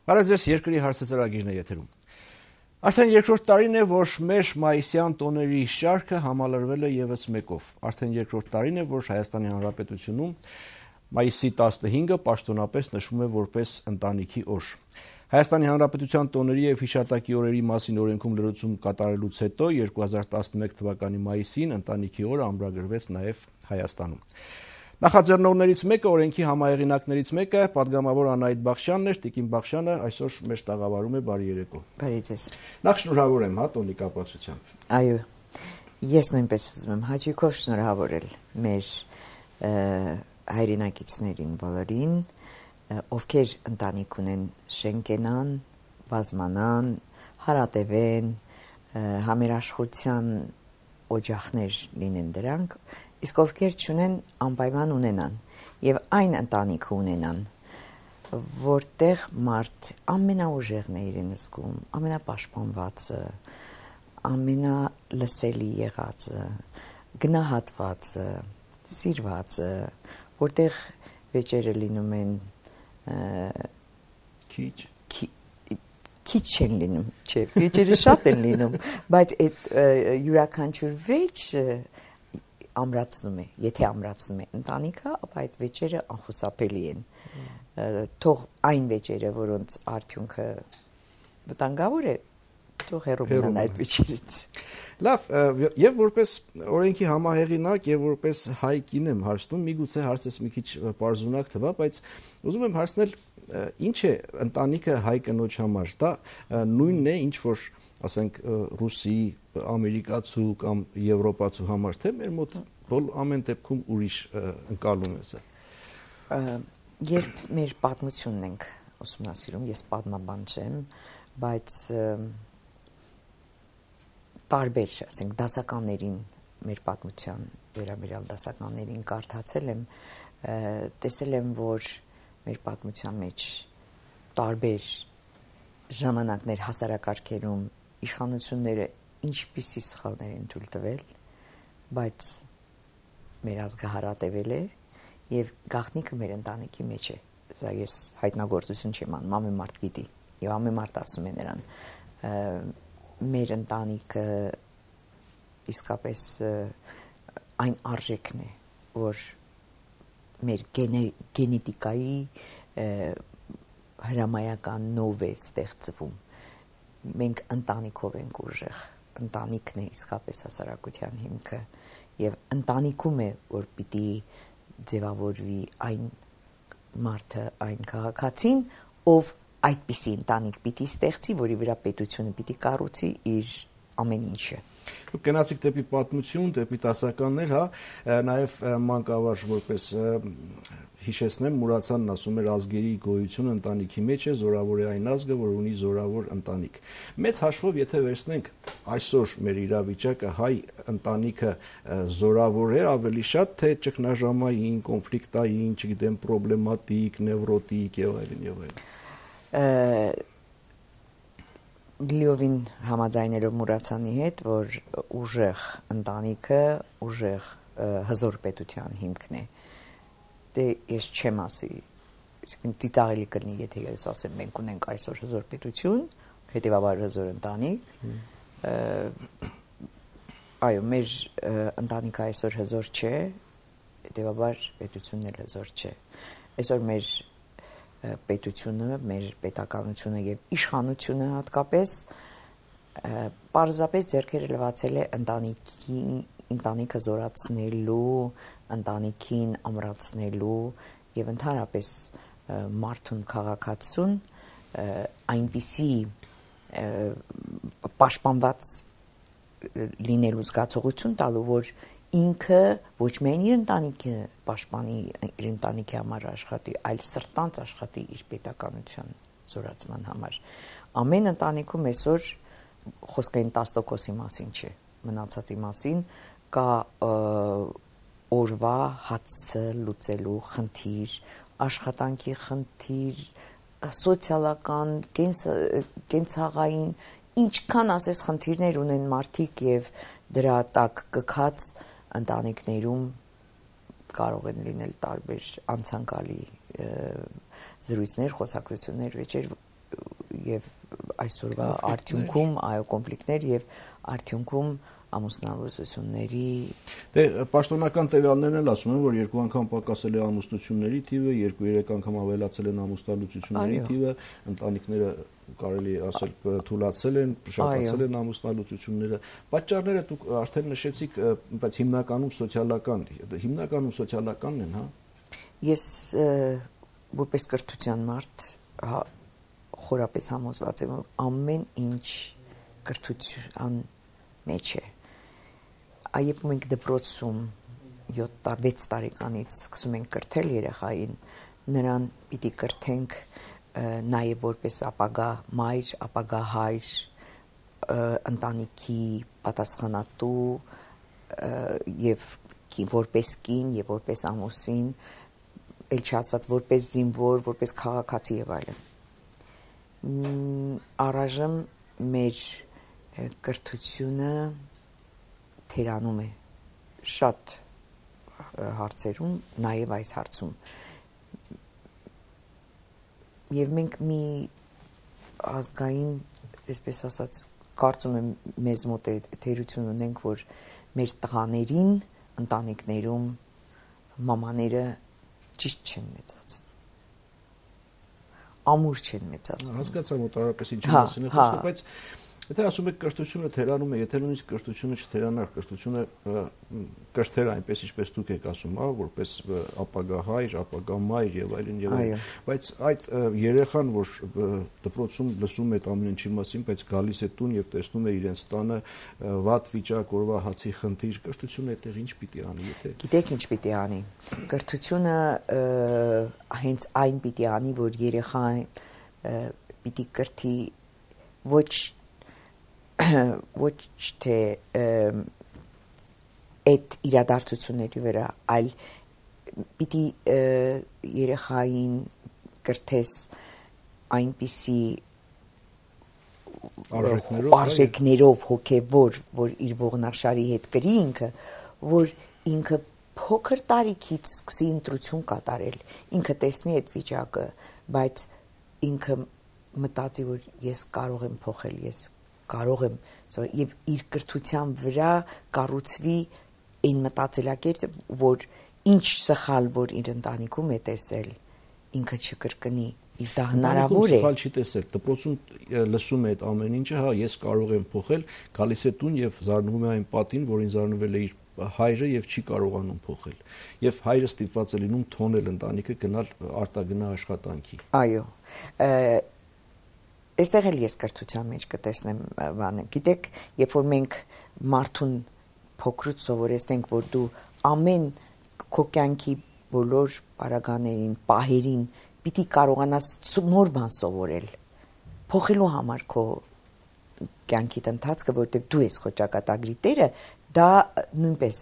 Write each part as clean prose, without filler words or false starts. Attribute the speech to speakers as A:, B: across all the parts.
A: Բարև ձեզ, երկրի հարցը ծրագիրն է եթերում։ Արդեն երկրորդ տարին է, որ մեր մայիսյան տոների շարքը համալրվել է ևս մեկով։ Արդեն երկրորդ տարին է, որ Հայաստանի Հանրապետությունում մայիսի 15-ը պաշտոնապես նշվում է որպես ընտանիքի օր։ Հայաստանի Հանրապետության տոների եւ հիշատակի օրերի մասին օրենքում լրացում կատարելուց հետո 2011 թվականի մայիսին ընտանիքի օրը ամրագրվեց նաեւ Հայաստանում։ Նախաձեռնողներից մեկը, օրենքի համահեղինակներից մեկը պատգամավոր Անահիտ Բախշյանն էր, Տիկին Բախշյանը այսօր մեր տաղավարում է, բարի երեկո։
B: Բարի ձեզ։
A: Նախ շնորհավոր եմ, տոնի կապակցությամբ։
B: Այո, ես նույնպես ուզում եմ հաճույքով շնորհավորել մեր հայրենակիցներին բոլորին, ովքեր ընտանիք ունեն, շենկենան, բազմանան, հարատևեն, համերաշխության օջախներ լինեն դրանք, իսկ ովքեր չունեն անպայման ունենան եւ այն ընտանիքը ունենան, որտեղ մարդ ամենաուժեղն է իրեն զգում, ամենապաշտպանվածը, ամենալսելի եղածը, գնահատվածը, սիրվածը, որտեղ վեճերը լինում են քիչ չեն լինում, չէ, վեճերը շատ են լինում, բայց այդ յուրաքանչյուր վեճ ամրացնում է, եթե ամրացնում է ընտանիքը, ապա այդ վեճերը անխուսափելի են։ Թող այն վեճերը, որոնց արդյունքը վտանգավոր է, թող հեռու մնան այդ վեճերից։
A: Լավ, եւ որպես օրենքի համահեղինակ եւ որպես հայ կին եմ հարցնում, միգուցե հարցս մի քիչ պարզունակ թվա, բայց ուզում եմ հարցնել, ինչ է ընտանիքը հայ կնոջ համար։ Դա նույնն է, ինչ որ ասենք ռուսի, ամերիկացու կամ եվրոպացու համար, թե մեր մոտ ամեն դեպքում ուրիշ ընկալում է սա։
B: Երբ մեր պատմությունն ենք ուսումնասիրում, ես պատմաբան չեմ, բայց տարբեր, ասենք, դասականներին, մեր պատմության վերաբերյալ դասականներին կարդացել եմ, տեսել եմ, որ մեր պատմության մեջ տարբեր ժամանակներ հասարակարգերում իշխանությունները ինչպիսի սխալներ են թույլ տվել, բայց մեր ազգը հարատևել է եւ գաղտնիքը մեր ընտանիքի մեջ է։ Սա ես հայտնագործություն չեմ անում, ամեն մարդ գիտի եւ ամեն մարդ ասում է նրան։ Մեր ընտանիքը իսկապես այն արժեքն է, որ մեր գենետիկայի հրամայական նով է ստեղծվում։ Մենք ընտանիքով ենք ուժեղ, ընտանիքն է իսկապես հասարակության հիմքը եւ ընտանիքում է, որ պիտի ձևավորվի այն մարդը, այն քաղաքացին, ով այդպիսի ընտանիք պիտի ստեղծի, որի վրա պետությունը պիտի կառուցի իր ամեն ինչը։
A: Դուք գնացիք դեպի պատմություն, դեպի դասականներ, հա, նաև մանկավարժ որպես հիշեցնեմ, Մուրացյանն ասում էր ազգերի գոյությունը ընտանիքի մեջ է, զորավոր է այն ազգը, որ ունի զորավոր ընտանիք։ Մեծ հաշվով, եթե վերցնենք այսօր մեր իրավիճակը, հայ ընտանիքը զորավոր է ավելի շատ, թե ճգնաժամային, կոնֆլիկտային, չգիտեմ, պրոբլեմատիկ, նևրոտիկ եւ այլն եւ այլն։
B: Լիովին համաձայնելով Մուրացյանի հետ, որ ուժեղ ընտանիքը, ուժեղ հզոր պետության հիմքն է։ Դե ես չեմ ասի, ծիծաղելի կլինի, եթե ես ասեմ, մենք ունենք այսօր հզոր պետություն, հետևաբար հզոր ընտանիք։ Այո, մեր ընտանիքը այսօր հզոր չէ, հետևաբար պետությունն էլ հզոր չէ։ Այսօր մեր պետությունը, մեր պետականությունը եւ իշխանությունը հատկապես պարզապես ձեռքերը լվացել է ընտանիքը զորացնելու, ընտանիքին ամրացնելու եւ ընդհանրապես մարդուն քաղաքացուն այնպիսի պաշտպանված լինելու զգացողություն տալու, որ ինքը ոչ միայն իր ընտանիքը պաշտպանի, իր ընտանիքի համար աշխատի, այլ սրտանց աշխատի իր պետականության զորացման համար։ Ամեն ընտանիքում այսօր խոսքը 10%-ի մասին չէ, մնացածի մասին կա օրվա հացը լուծելու խնդիր, աշխատանքի խնդիր, սոցիալական, կենցաղային, ինչքան ասես խնդիրներ ունեն մարդիկ եւ դրա տակ կքած ընտանիքներում կարող են լինել տարբեր անցանկալի զրույցներ, խոսակցություններ, վեճեր, եւ այսօրվա արդյունքում կոնֆլիկտներ եւ արդյունքում ամուսնալուծությունների
A: Դե պաշտոնական տվյալներն էլ ասում են, որ 2 անգամ պակասել է ամուսնությունների թիվը, 2-3 անգամ ավելացել են ամուսնալուծությունների թիվը, ընտանիքները կարելի ասել թուլացել են, շատացել են ամուսնալուծությունները։ Պատճառները դուք արդեն նշեցիք, բայց հիմնականում սոցիալականն են, հա։
B: Ես որպես կրթության մարդ խորապես համոզված եմ, որ ամեն ինչ կրթության մեջ է։ Երբ մենք դպրոցում 7-6 տարեկանից սկսում ենք կրթել երեխային, նրան պիտի կրթենք նաև որպես ապագա մայր, ապագա հայր, ընտանիքի պատասխանատու եւ որպես կին եւ որպես ամուսին, ել չասված որպես զինվոր, որպես քաղաքացի եւ այլն։ Առայժմ մեր կրթությունը թերանում է շատ հարցերում, նաև այս հարցում։ Եվ մենք մի ազգային, այսպես ասած, կարծում եմ մեզ մոտ թերություն ունենք, որ մեր տղաներին ընտանիքներում մամաները ճիշտ չեն մեծացնում։ Ամուր չեն մեծացնում։
A: Հասկացա մոտավորապես ինչի մասին է խոսքը, բայց եթե ասում եք կրթությունը թերանում է, եթե նույնիսկ կրթությունը չթերանար, կրթությունը կրթեր այնպես ինչպես դուք եք ասում, որպես ապագա հայր, ապագա մայր եւ այլն եւ այլն, բայց այդ երեխան, որ դպրոցում լսում է ամեն ինչի մասին, բայց գալիս է տուն եւ տեսնում է իրենց տանը վատ վիճակ, օրվա հացի խնդիր, կրթությունը այդտեղ ինչ պիտի անի, եթե
B: Գիտեք ինչ պիտի անի։ Կրթությունը հենց այն պիտի անի, որ երեխան պիտի կրթի ոչ թե այդ իրադարձությունների վրա, այլ պիտի երեխային կրթես այնպիսի արժեքներով հոգևոր, որ իր ողնաշարի հետ կրի ինքը, որ ինքը փոքր տարիքից սկսի ընտրություն կատարել, ինքը տեսնի այդ վիճակը, բայց ինքը մտածի, որ ես կարող եմ փոխել, ես կարող եմ, եւ իր կրթության վրա կառուցվի այն մտածելակերպը, որ ինչ սխալ, որ իր ընտանիքում է տեսել, ինքը չկրկնի, իսկ դա հնարավոր է։
A: Սխալ չի տեսել, դպրոցում լսում է այդ ամեն ինչը, հա, ես կարող եմ փոխել, գալիս է տուն եւ զարնվում է այն պատին, որին զարնվել է իր հայրը եւ չի կարողանում փոխել։ Եվ հայրը ստիպված է լինում թողնել ընտանիքը, գնալ արտագնա աշխատանքի։
B: Այո։ Այստեղ էլ ես կրթության մեջ կտեսնեմ բանը։ Գիտեք, երբ որ մենք մարդուն փոքրուց սովորեցնենք, որ դու ամեն քո կյանքի բոլոր պարագաներին, պահերին պիտի կարողանաս նոր բան սովորել, փոխելու համար քո կյանքիդ ընթացքը, որտեղ դու ես քո ճակատագրի տերը, դա նույնպես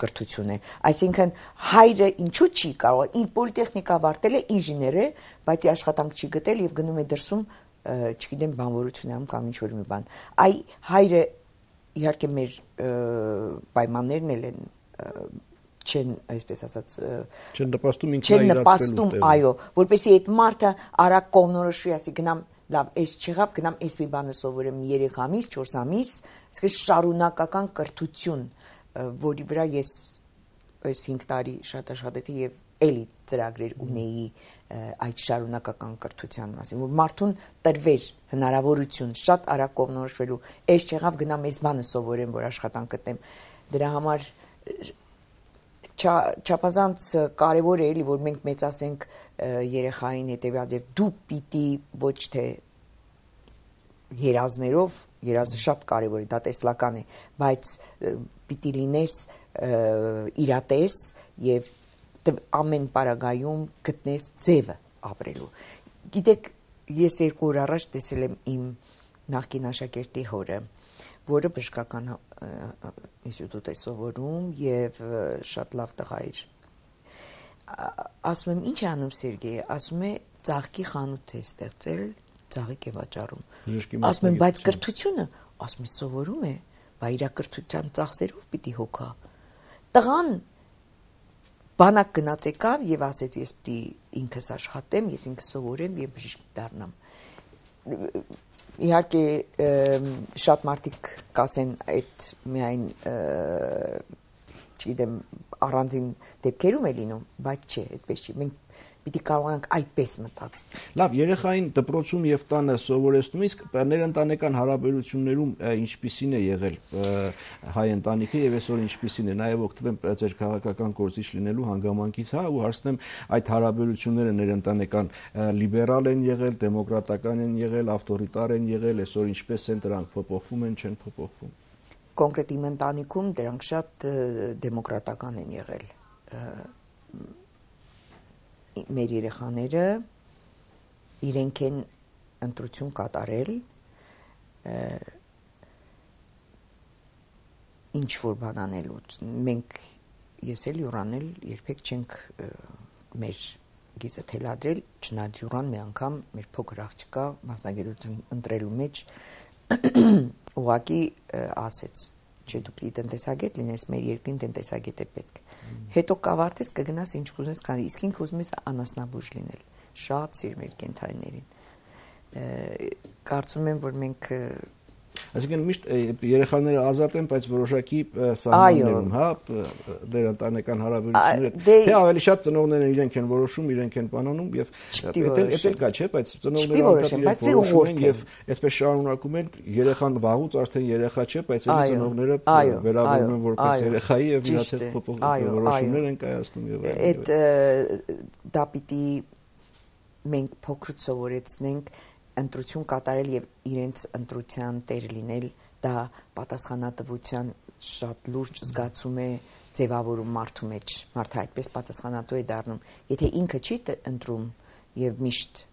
B: կրթություն է։ Այսինքն հայրը ինչու չի կարող, իր պոլիտեխնիկա ավարտել է, ինժեներ է, բայց աշխատանք չի գտել եւ գնում է դրսում չգիտեմ բանվորություն անում կամ ինչ-որ մի բան։ Այ հայրը իհարկե մեր պայմաններն են չեն, այսպես ասած,
A: չեն նպաստում,
B: այո, որպեսզի այդ մարդը արագ կողմնորոշվի, ասի գնամ, լավ, այս չեղավ, գնամ այս մի բանը սովորեմ 3 ամիս, 4 ամիս, իսկ շարունակական կրթություն, որի վրա ես այս 5 տարի շատ աշխատեցի եւ էլի ծրագրեր ունեի այդ շարունակական կրթության մասին, որ մարդուն տրվեր հնարավորություն շատ արագ կողմնորոշվելու, այս չեղավ գնամ այս բանը սովորեմ, որ աշխատանք գտնեմ։ Դրա համար չափազանց կարևոր է, որ մենք մեծացնենք երեխային հետևյալ եւ դու պիտի ոչ թե երազներով, երազը շատ կարևոր է, դա տեսլական է, բայց պիտի լինես իրատես եւ ամեն պարագայում գտնես ձևը ապրելու։ Գիտեք, ես 2 օր առաջ տեսել եմ իմ նախկին աշակերտի հորը, որը բժշկական ինստիտուտ է սովորում եւ շատ լավ տղա էր։ Ասում եմ, ինչ է անում Սերգեյը, ասում է, ծաղկի խանութ է ստեղծել, ծաղիկ է վաճառում։ Ասում եմ, բայց կրթությունը, ասում է, սովորում է, բայց իր կրթության ծախսերով պիտի հոգա։ Տղան բանակ գնաց եկավ եւ ասեց, ես պիտի ինքս աշխատեմ, ես ինքս սովորեմ եւ բժիշկ դառնամ։ իհարկե շատ մարդիկ կասեն այդ միայն չգիտեմ առանձին դեպքերում է լինում, բայց չէ, այդպես չի։ Մենք պիտի կարողանանք այդպես մտածել։
A: Լավ, երեխային դպրոցում եւ տանը սովորեցնում, իսկ ներընտանեկան հարաբերություններում ինչպիսին է եղել հայ ընտանիքը եւ այսօր ինչպիսին է, նաեւ օգտվեմ ձեր քաղաքական գործիչ լինելու հանգամանքից, հա, ու հարցնեմ այդ հարաբերությունները ներընտանեկան լիբերալ են եղել, դեմոկրատական են եղել, ավտորիտար են եղել, այսօր ինչպես են դրանք փոփոխվում են, չեն փոփոխվում։
B: Կոնկրետ իմ ընտանիքում դրանք շատ դեմոկրատական են եղել։ Մեր երեխաները իրենք են ընտրություն կատարել ինչ որ բան անելուց։ Մենք ես էլ յուրանել երբեք չենք մեր գիծը թելադրել, չնայած յուրան մի անգամ մեր փոքր աղջկա մասնագիտություն ընտրելու մեջ ուղղակի ասեց, չէ դու պիտի տնտեսագետ լինես, մեր երկրին տնտեսագետ է պետք։ Հետո կավարտես կգնաս ինչ կուզես կանի, իսկ ինքը ուզում ես անասնաբույժ լինել։ Շատ սիրում էր կենդանիներին։ Կարծում եմ, որ մենք
A: Այսինքն միշտ երեխաները ազատ են, բայց որոշակի սահմաններում, հա, դեր ընտանեկան հարաբերությունները, թե ավելի շատ ծնողներն իրենք են որոշում, իրենք են բանանում եւ էդ կա, չէ, բայց ծնողները անդադար որոշում են եւ այսպես շարունակում են, երեխան վաղուց արդեն երեխա չէ, բայց էլի ծնողները վերաբերում են որպես երեխայի եւ իրաց հետ որոշումներ են կայացնում եւ
B: այդ դա պիտի մենք փոքրուց սովորեցնենք ընտրություն կատարել եւ իրենց ընտրության տեր լինել, դա պատասխանատվության շատ լուրջ զգացում է ձևավորում մարդու մեջ։ Մարդը այդպես պատասխանատու է դառնում։ Եթե ինքը չի ընտրում եւ միշտ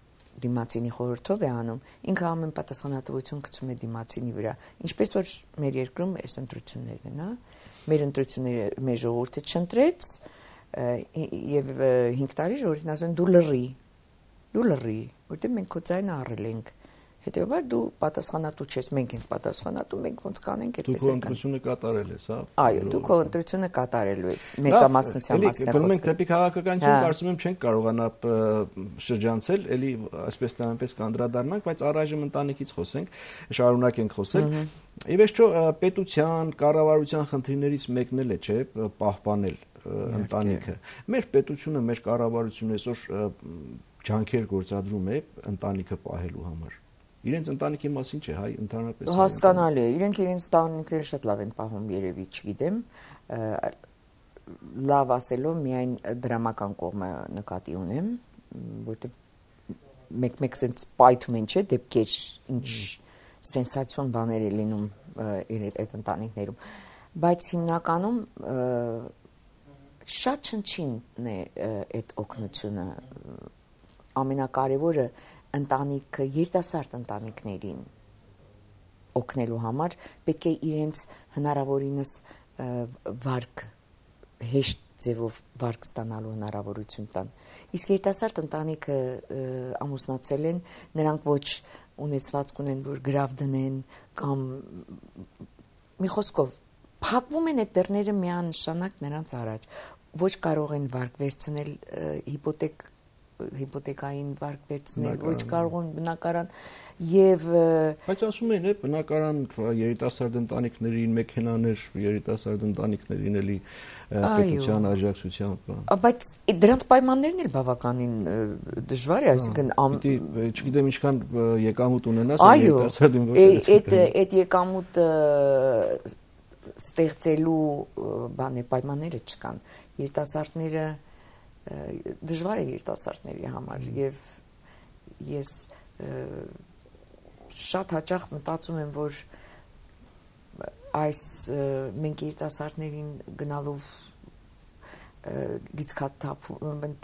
B: դիմացինի խորհրդով է անում, ինքը ամեն պատասխանատվություն գցում է դիմացինի վրա։ Ինչպես որ մեր երկրում այս ընտրություններն են, հա։ Մեր ընտրությունները մեր ժողովուրդը չընտրեց եւ 5 տարի ժողովուրդն ասում են դու լռի, որտեղ մենք քո ձայնը առել ենք։ Հետևաբար դու պատասխանատու չես, մենք ենք պատասխանատու, մենք ոնց կանենք այդպես
A: Դու քո ընտրությունը կատարել ես, հա։
B: Այո, դու քո ընտրությունը կատարելու ես։ Մեծամասնության մասն է խոսքը։
A: Մենք դեպի քաղաքականություն կարծում եմ չենք կարողանա շրջանցել, էլի այսպես թե այնպես կանդրադառնանք, բայց առայժմ ընտանիքից խոսենք, շարունակենք խոսել։ Ի վերջո պետության, կառավարության խնդիրներից մեկն էլ է, չէ, պահպանել ընտանիքը։ Մեր պետությունը, մեր կառավարությունը այսօր ջանքեր գործադրում է ընտանիքը պահելու համար։ Իրենց ընտանիքի մասին չէ, հայ ընդհանրապես։
B: Հասկանալի է, իրենք իրենց ընտանիքները շատ լավ են պահում, երևի, չգիտեմ, լավ ասելով միայն դրամական կողմը նկատի ունեմ, որտեղ մեկ սենց պայթում են, չէ, դեպքեր, ինչ սենսացիոն բաներ է լինում այդ ընտանիքներում, բայց հիմնականում շատ չնչին է այդ օգնությունը, ամենակարևորը ընտանիքը, երիտասարդ ընտանիքներին օգնելու համար պետք է իրենց հնարավորինս վարկ, հեշտ ձևով վարկ ստանալու հնարավորություն տան։ Իսկ երիտասարդ ընտանիքը ամուսնացել են, նրանք ոչ ունեցվածք ունեն, որ գրավ դնեն կամ մի խոսքով փակվում են այդ դռները միանշանակ նրանց առաջ, ոչ կարող են վարկ վերցնել հիպոթեկային վարկ վերցնել, ոչ կարող են բնակարան եւ
A: բայց ասում են բնակարան երիտասարդ ընտանիքներին մեքենաներ, երիտասարդ ընտանիքներին էլի պետության աջակցությամբ։
B: Բայց դրանց պայմաններն էլ բավականին դժվար է, այսինքն
A: չգիտեմ ինչքան եկամուտ ունենաս
B: երիտասարդին այդ եկամուտը ստեղծելու պայմանները չկան։ Երիտասարդները դժվար է երիտասարդների համար եւ ես շատ հաճախ մտածում եմ, որ այս մենք երիտասարդներին գնալով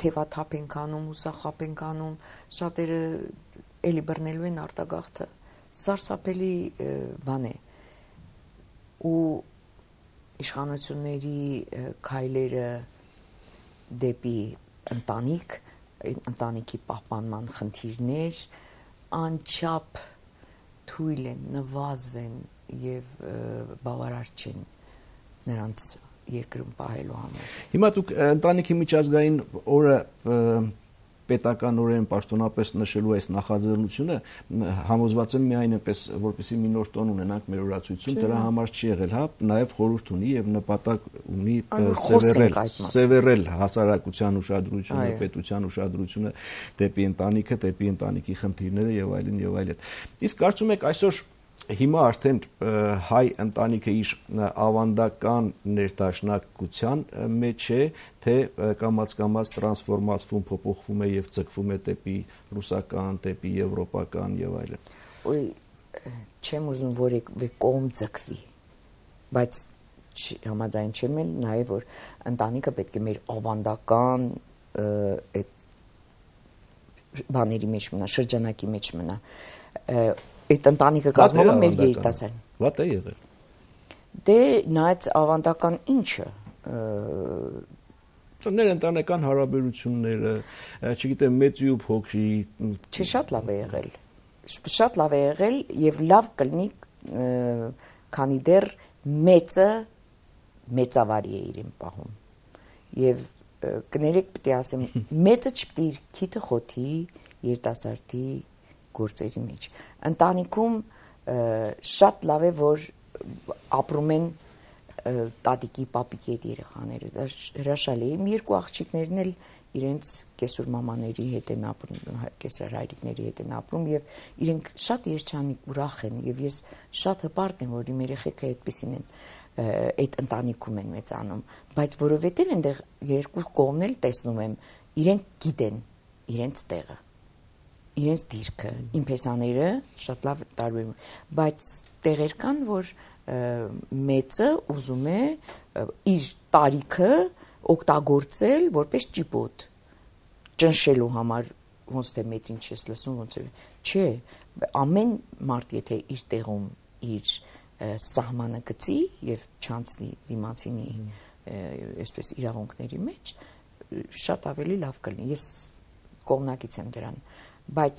B: թևաթափ ենք անում, հուսախապ ենք անում, շատերը էլի բռնելու են արտագաղթը, սարսափելի բան է ու իշխանությունների քայլերը դեպի ընտանիքի պահպանման խնդիրներ անչափ թույլ են, նվազեն եւ բավարար չեն նրանց երկրում պահելու համար։
A: Հիմա դուք ընտանիքի միջազգային օրը պետականորեն պաշտոնապես նշելու այս նախաձեռնությունը համոզված եմ միայն այնպես որպեսզի մի նոր տոն ունենանք մեր օրացույցում, դրա համար չի եղել, հա, նաև խորհուրդ ունի եւ նպատակ ունի սևեռել հասարակության ուշադրությունը, պետության ուշադրությունը դեպի ընտանիքը, դեպի ընտանիքի խնդիրները եւ այլն եւ այլն։ Իսկ կարծում եք այսօր հիմա արդեն հայ ընտանիքը իր ավանդական ներդաշնակության մեջ է, թե կամաց-կամաց տրանսֆորմացվում, փոփոխվում է եւ ձգվում է դեպի ռուսական, դեպի եվրոպական եւ այլն։
B: Ոյ չեմ ուզում որ կողմ ձգվի, բայց համաձայն չեմ էլ նաեւ որ ընտանիքը պետք է մեր ավանդական այդ բաների մեջ մնա, շրջանակի մեջ մնա։ Այդ ընտանիքը կազմում է մեր երիտասարդ։
A: What է եղել։
B: Դե նայած ավանդական ինչը
A: ներընտանեկան հարաբերությունները, չգիտեմ, մեծի ու փոքրի,
B: չէ, շատ լավ է եղել։ Շատ լավ է եղել եւ լավ կլինի, քանի դեռ մեծը մեծավարի է իրեն պահում։ Եւ կներեք պետք է ասեմ, մեծը չպետք է իր քիթը խոթի երիտասարդի գործերի մեջ։ Ընտանիքում շատ լավ է որ ապրում են տատիկի, պապիկի հետ երեխաները, դա հրաշալի է։ Իմ երկու աղջիկներն էլ իրենց կեսուր մամաների հետ են ապրում, կեսար հայրիկների հետ են ապրում եւ իրենք շատ երջանիկ ուրախ են եւ ես շատ հպարտ եմ որ իմ երեխեքը այդպեսին են այդ ընտանիքում են մեծանում, բայց որովհետեւ այնտեղ երկու կողմն էլ տեսնում եմ իրենք գիտեն իրենց տեղը, իրենց դիրքը, իմ փեսաները շատ լավ տարբերում, բայց տեղեր կան, որ մեծը ուզում է իր տարիքը օգտագործել որպես ճիպոտ, ճնշելու համար, ոնց թե մեծ ինչ ես լսում, ոնց է, չէ, ամեն մարդ եթե իր տեղում իր սահմանը գցի եւ չանցնի դիմացինի այսպես իրավունքների մեջ, շատ ավելի լավ կլինի, ես կողմնակից եմ դրան, բայց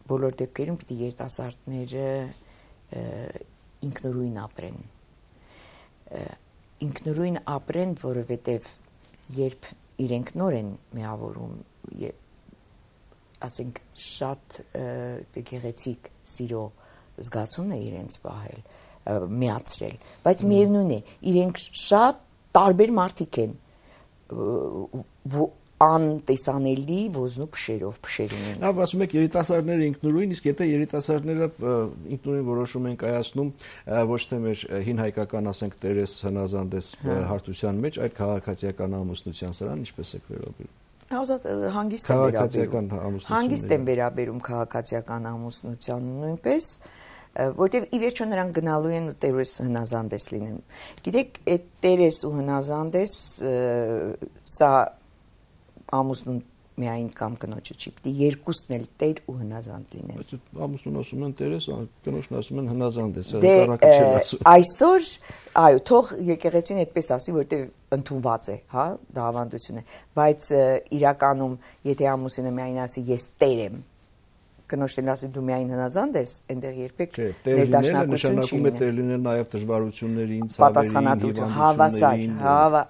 B: բոլոր դեպքերում պիտի երիտասարդները ինքնուրույն ապրեն, որովհետև երբ իրենք նոր են միավորում, ասենք շատ գեղեցիկ սիրո զգացումն է իրենց պահել, միացրել, բայց միևնույն է, իրենք շատ տարբեր մարդիկ են, անտեսանելի ոզնու փշերով փշերին են։
A: Ահա ասում եք երիտասարդները ինքնուրույն, իսկ եթե երիտասարդները ինքնուրույն որոշում են կայացնում ոչ թե մեր հին հայկական, ասենք, տերես հնազանդես հարթության մեջ, այլ քաղաքացիական ամուսնության, սրան ինչպես եք վերաբերում։
B: Հանգիստ եմ վերաբերում քաղաքացիական ամուսնության նույնպես, որտեղ ի վերջո նրանք գնալու են ու տերես հնազանդես լինեն։ Գիտեք, այդ տերես ու հնազանդես սա ամուսնուն միայն կամ կնոջը չի, պիտի երկուսն էլ տեր ու հնազանդ լինեն։
A: Բայց ամուսնուն ասում են տերես, կնոջն ասում են հնազանդես,
B: այսօր, այո, թող եկեղեցին այդպես ասի, որտեղ ընդունված է, հա, դա ավանդություն է, բայց իրականում, եթե ամուսինը միայն ասի ես տեր եմ, կնոջն ասի դու միայն հնազանդ ես, այնտեղ երբեք
A: ներդաշնակություն չի լինի։ Տեր լինել նաև դժվարություններին,
B: պատասխանատվություն,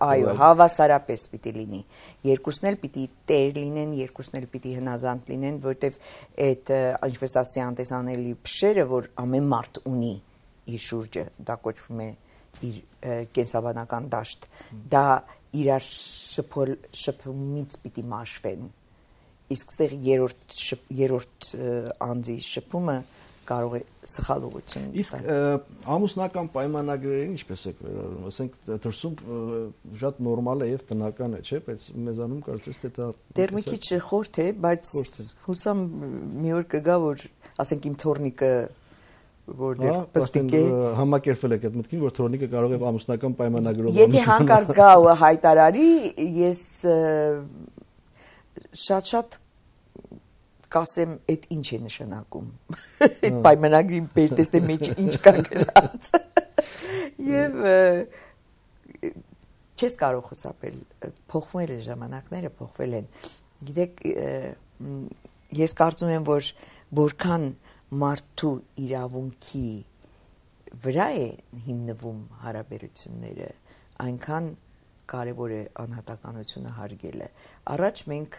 B: այո, հավասարապես պիտի լինի։ Երկուսն էլ պիտի տեր լինեն, երկուսն էլ պիտի հնազանդ լինեն, որտեվ այդ ինչպես ասացի անտեսանելի փշերը, որ ամեն մարդ ունի իր շուրջը, դա կոչվում է իր կենսաբանական դաշտ, դա իրար շփումից պիտի մաշվեն։ Իսկ ստեղ երրորդ անձի շփումը կարող է սխալ ուղղություն։
A: Իսկ ամուսնական պայմանագրերին ինչպես եք վերաբերում, ասենք դրսում շատ նորմալ է եւ բնական է, չէ՞, բայց մեզանում կարծես թե դա
B: դեռ մի քիչ խորթ է, բայց հուսամ մի օր կգա, որ ասենք իմ թորնիկը որ դեռ պստիկ է,
A: համակերպվել եք այդ մտքին, որ թորնիկը կարող է ամուսնական պայմանագրով
B: եթե հանկարծ գա ու հայտարարի, ես շատ կասեմ, այդ ինչ է նշանակում, այդ պայմանագրի պերտեստե մեջ ինչ կա գրած, և չես կարող խուսապել, փոխվել են ժամանակները, փոխվել են, գիտեք, ես կարծում եմ, որ որքան մարդու իրավունքի վրա է հիմնվում հարաբերությունները, այնքան կարևոր է անհատականությունը հարգելը։ Առաջ մենք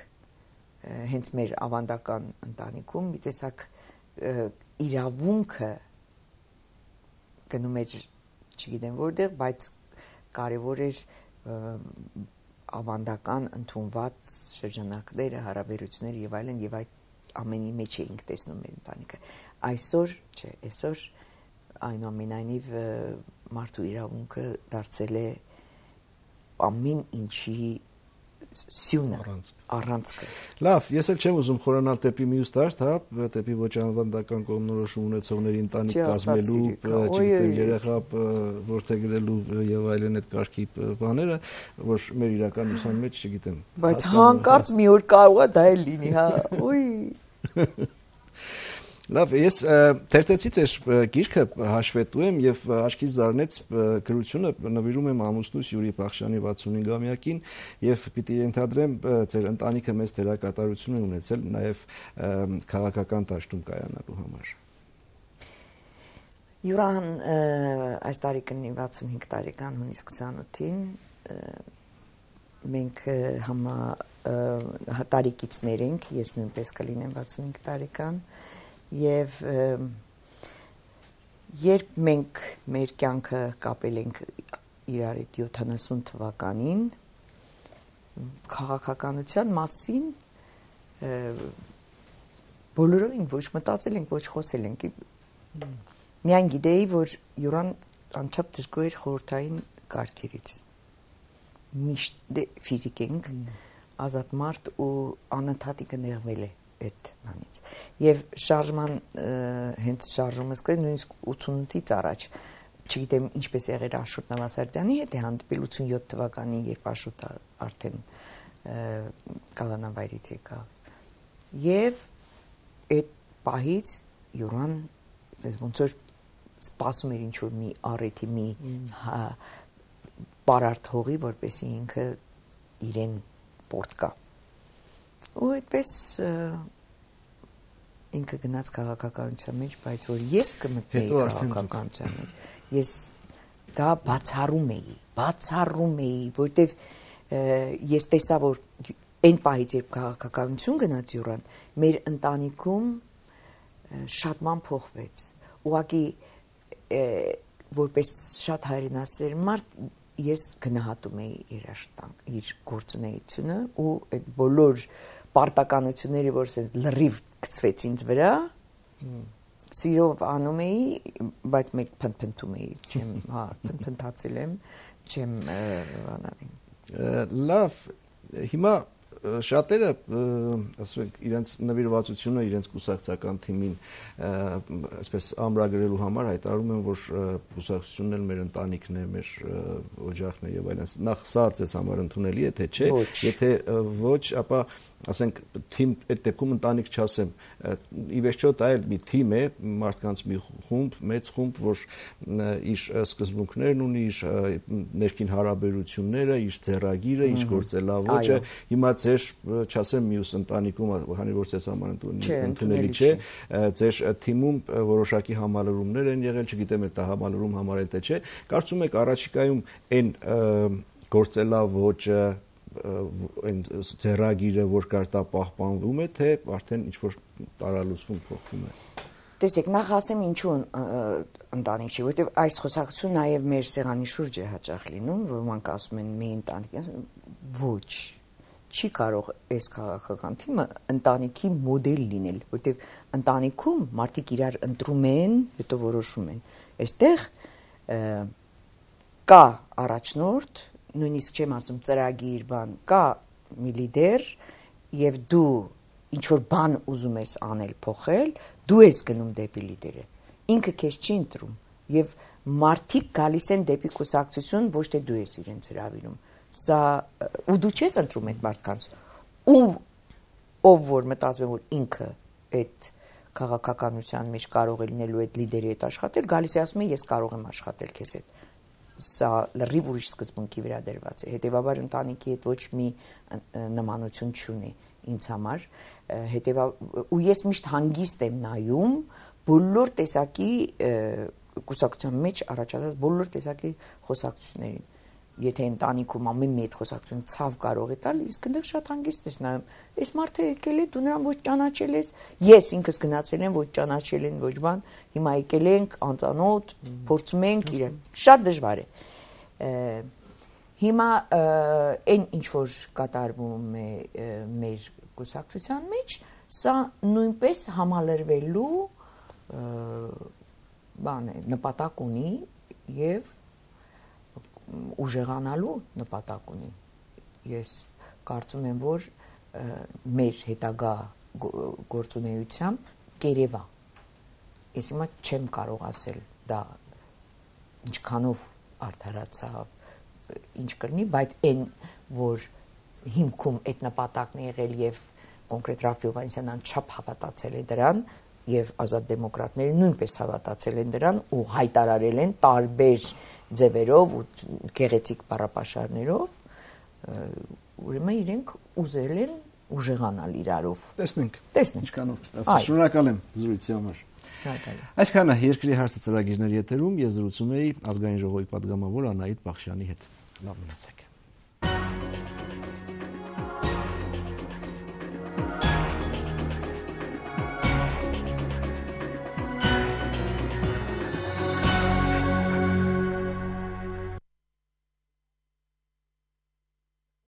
B: հենց մեր ավանդական ընտանիքում մի տեսակ իրավունքը գնում էր, չգիտեմ որտեղ, բայց կարևոր էր ավանդական ընդունված շրջանակները, հարաբերությունները եւ այլն, եւ այդ ամենի մեջ էինք տեսնում մեր ընտանիքը։ Այսօր, չէ, այսօր այնուամենայնիվ մարդու իրավունքը դարձել է ամեն ինչի սյունը, առանցքը։
A: Լավ, ես էլ չեմ ուզում խորանալ դեպի մյուս դաշտ, հա, դեպի ոչ անվանդական կողմնորոշում ունեցողների ընտանիք կազմելու, չգիտեմ, երեխա որդեգրելու եւ այլն այդ կարգի բաները, որ մեր իրականության մեջ, չգիտեմ։
B: Բայց հանկարծ մի օր կարող է դա էլ լինի, հա, ուй։
A: Լավ, ես թերթեցից այս գիրքը հաշվետու եմ եւ աչքից զարնեց գրությունը նվիրում եմ ամուսնուս Յուրի Բախշյանի 65-ամյակին եւ պիտի ենթադրեմ ձեր ընտանիքը մեծ դերակատարություն է ունեցել նաեւ քաղաքական դաշտում կայանալու համար։
B: Յուրան այս տարի կնի 65 տարեկան հունիս 28-ին մենք տարեկիցներ ենք, ես նույնպես կլինեմ 65 տարեկան Եվ երբ մենք մեր կյանքը կապել ենք իրար հետ 70 թվականին, քաղաքականության մասին բոլորով ենք ոչ մտածել ենք, ոչ խոսել ենք։ Միայն գիտեի, որ Յուրան անչափ դժգոհ էր խորհրդային կարգերից։ Միշտ ֆիզիկ ենք, ազատ մարդ ու անընդհատ կնեղվել է այդ բանից։ Եվ շարժման հենց շարժումս կա նույնիսկ 88-ից առաջ, չգիտեմ ինչպես եղեր Աշոտ Նավասարդյանի հետ է հանդիպել 87 թվականին, երբ Աշոտը արդեն կալանավայրից եկավ։ Եվ այդ պահից Յուրան ոնց որ սպասում էր ինչ-որ մի առիթի, մի պարարտ հողի, որպեսզի ինքը իրեն պորտկա։ Ու այդպես ինքը գնաց քաղաքականության մեջ, բայց որ ես կմտնեի քաղաքականության մեջ, ես դա բացառում էի, որտեվ ես տեսա, որ այն պահից երբ քաղաքականություն գնաց Յուրան, մեր ընտանիքում շատ բան փոխվեց։ Ուղղակի որպես շատ հայրենասեր մարդ ես գնահատում էի իր գործունեությունը ու այդ բոլոր պարտականությունները, որ լրիվ գցվեց ինձ վրա, սիրով անում էի, բայց մեկ փնփնթում էի, չեմ, հա, փնփնթացել եմ, չեմ վանալին։
A: Լավ, հիմա շատերը, ասում ենք, իրենց նվիրվածությունը իրենց կուսակցական թիմին այսպես ամրագրելու համար հայտարարում են, որ կուսակցությունն էլ մեր ընտանիքն է, մեր օջախն է եւ այլն։ Նախ սա ձեզ համար ընդունելի է, թե չէ, եթե ոչ, ապա ասենք թիմ այդ դեպքում ընտանիք չասեմ, ի վերջո դա էլ մի թիմ է, մարդկանց մի խումբ, մեծ խումբ, որ իր սկզբունքներն ունի, իր ներքին հարաբերությունները, իր ձեռագիրը, իր գործելավոճը, հիմա ձեր չասեմ մյուս ընտանիքում, քանի որ ձեզ համար ընդունելի չէ, ձեր թիմում որոշակի համալրումներ են եղել, չգիտեմ էլ դա համալրում համարել թե չէ, կարծում եք առաջիկայում այն գործելավոճը այն ձեռագիրը, որ կար դա պահպանվում է, թե արդեն ինչ-որ տարալուսվում փոխվում է։
B: Տեսեք, նախ ասեմ ինչու ընտանիք չի, որտեղ այս խոսակցությունը նաև մեր սեղանի շուրջ է հաճախ լինում, ոմանք ասում են մի ընտանիք, ոչ, չի կարող այս քաղաքական թիմը ընտանիքի մոդել լինել, որտեղ ընտանիքում մարդիկ իրար ընտրում են, հետո որոշում են։ Այստեղ կա առաջնորդ, նույնիսկ չեմ ասում ծրագիր բան, կա մի լիդեր եւ դու ինչ որ բան ուզում ես անել, փոխել, դու ես գնում դեպի լիդերը։ Ինքը քեզ չի ընտրում եւ մարդիկ գալիս են դեպի կուսակցություն, ոչ թե դու ես իրենց հրավիրում։ Սա ու դու չես ընտրում այդ մարդկանց։ Ու ով որ մտածում է որ ինքը այդ քաղաքականության մեջ կարող է լինելու այդ լիդերի հետ աշխատել, գալիս է ասում է ես կարող եմ աշխատել քեզ հետ։ Սա լրիվ ուրիշ սկզբունքի վրա դրված է։ Հետևաբար ընտանիքի հետ ոչ մի նմանություն չունի ինձ համար։ Ու ես միշտ հանգիստ եմ նայում բոլոր տեսակի կուսակցության մեջ առաջացած բոլոր տեսակի խոսակցություններին։ եթե ընտանիքում ամեն մի այդ խոսակցություն ցավ կարող է տալ, իսկ այնտեղ շատ հանգիստ ես նայում։ Այս մարդը եկել է, դու նրան ոչ ճանաչել ես, ես ինքս գնացել եմ, ոչ ճանաչել են, ոչ բան, հիմա եկել ենք անծանոթ, փորձում ենք իրեն։ Շատ դժվար է։ Հիմա այն ինչ որ կատարվում է մեր կուսակցության մեջ, սա նույնպես համալրվելու բան է, նպատակ ունի եւ ուժեղանալու նպատակ ունի։ Ես կարծում եմ, որ մեր հետագա գործունեությամբ կերևա։ Ես հիմա չեմ կարող ասել դա ինչքանով արդարացավ, ինչ կլինի, բայց այն, որ հիմքում այդ նպատակն է եղել եւ կոնկրետ Ռաֆֆի Հովհաննիսյանն անչափ հավատացել է դրան եւ ազատ դեմոկրատները նույնպես հավատացել են դրան ու հայտարարել են տարբեր ձևերով ու գեղեցիկ բառապաշարներով, ուրեմն իրենք ուզել են ուժեղանալ իրարով։
A: Տեսնենք։
B: Ինչքանով
A: կստացվի։ Շնորհակալ եմ զրույցի համար։ Այսքանը երկրի հարցը ծրագիրների եթերում ես զրուցում էի ազգային ժողովի պատգամավոր Անահիտ Բախշյանի հետ։ Լավ մնացեք։